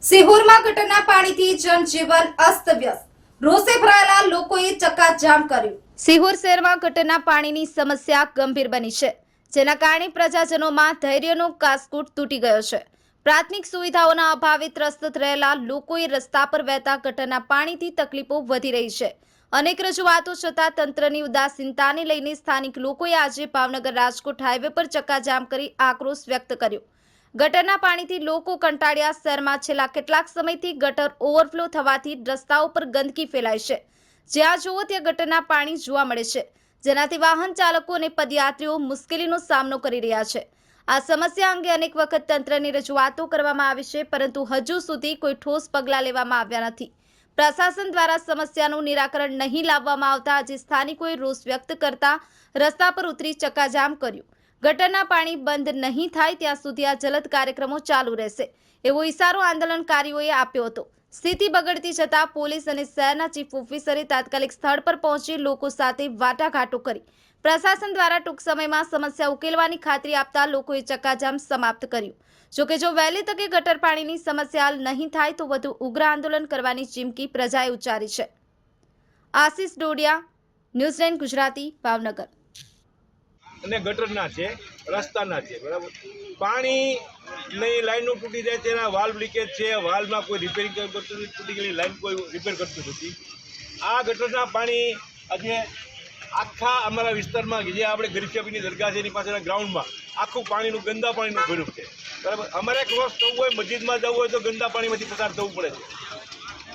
સિહોરમાં ગટરના પાણીથી જનજીવન અસ્તવ્યસ્ત, રોષે ભરાયેલા લોકોએ ચક્કાજામ કર્યું। સિહોર શહેરમાં ગટરના પાણીની સમસ્યા ગંભીર બની છે, જેના કારણે પ્રજાજનોમાં ધૈર્યનો કાસ્કૂટ તૂટી ગયો છે। પ્રાથમિક સુવિધાઓના અભાવે ત્રસ્ત રહેલા લોકોએ રસ્તા પર વહેતા ગટરના પાણીથી તકલીફો વધી રહી છે। અનેક રજૂઆતો છતાં તંત્રની ઉદાસીનતાને લઈને સ્થાનિક લોકોએ આજે ભાવનગર રાજકોટ હાઈવે પર ચક્કાજામ કરી આક્રોશ વ્યક્ત કર્યો। ગટરના પાણીથી લોકો કંટાળ્યા। શહેરમાં છેલ્લા કેટલાક સમયથી ગટર ઓવરફ્લો થવાથી રસ્તાઓ પર ગંદકી ફેલાય છે। જ્યાં જુઓ ત્યાં ગટરના પાણી જોવા મળે છે, જેનાથી વાહન ચાલકો અને પદયાત્રીઓ મુશ્કેલીનો સામનો કરી રહ્યા છે। આ સમસ્યા અંગે અનેક વખત તંત્રની રજૂઆતો કરવામાં આવી છે, પરંતુ હજુ સુધી કોઈ ઠોસ પગલાં લેવામાં આવ્યા નથી। પ્રશાસન દ્વારા સમસ્યાનું નિરાકરણ નહીં લાવવામાં આવતા આજે સ્થાનિકોએ રોષ વ્યક્ત કરતા રસ્તા પર ઉતરી ચક્કાજામ કર્યું। ગટરના પાણી બંધ નહીં થાય ત્યાં સુધી આ જલદ કાર્યક્રમો ચાલુ રહેશે એવો ઇશારો આંદોલનકારીઓએ આપ્યો હતો। સ્થિતિ બગડતી જતા પોલીસ અને શહેરના ચીફ ઓફિસરે તાત્કાલિક સ્થળ પર પહોંચી લોકો સાથે વાટાઘાટો કરી પ્રશાસન દ્વારા ટૂંક સમયમાં સમસ્યા ઉકેલવાની ખાતરી આપતા લોકોએ ચક્કાજામ સમાપ્ત કર્યું। જોકે જો વહેલી તકે ગટર પાણીની સમસ્યા હલ નહીં થાય તો વધુ ઉગ્ર આંદોલન કરવાની ચીમકી પ્રજાએ ઉચ્ચારી છે। આશિષ ડોડિયા, ન્યૂઝ 10 ગુજરાતી, ભાવનગર। અને ગટરના છે, રસ્તાના છે, બરાબર। પાણી નહીં, લાઈનો તૂટી જાય છે, એના વાલ્વ લીકેજ છે, વાલ્વમાં કોઈ રિપેરિંગ કરતું નથી, તૂટી ગયેલી લાઈન કોઈ રિપેર કરતું નથી। આ ગટરના પાણી આજે આખા અમારા વિસ્તારમાં જે આપણે ગરીબની દરગાહ છે એની પાછળના ગ્રાઉન્ડમાં આખું પાણીનું ગંદા પાણીનું ભર્યું છે, બરાબર। અમારે ક્રોસ થવું હોય, મસ્જિદમાં જવું હોય તો ગંદા પાણીમાંથી પસાર થવું પડે છે।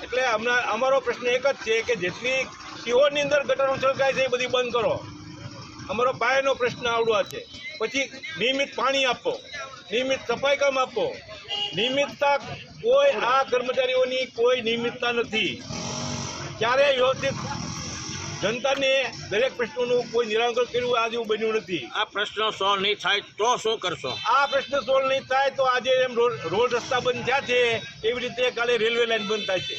એટલે અમારો પ્રશ્ન એક જ છે કે જેટલી સિહોરની અંદર ગટર ઉછળકાય છે એ બધી બંધ કરો। અમારો પાયાનો પ્રશ્ન આવડો છે। પછી નિયમિત પાણી આપો, નિયમિત સફાઈ કામ આપો। નિયમિતતા કોઈ આ કર્મચારીઓની કોઈ નિયમિતતા નથી। ક્યારેય વ્યવસ્થિત જનતાને દરેક પ્રશ્નોનું કોઈ નિરાકરણ કર્યું આજે બન્યું નથી। આ પ્રશ્ન સોલ્વ નહીં થાય તો શું કરશો? આ પ્રશ્ન સોલ્વ નહીં થાય તો આજે એમ રોડ રસ્તા બંધ થયા છે એવી રીતે કાલે રેલવે લાઈન બંધ થાય છે।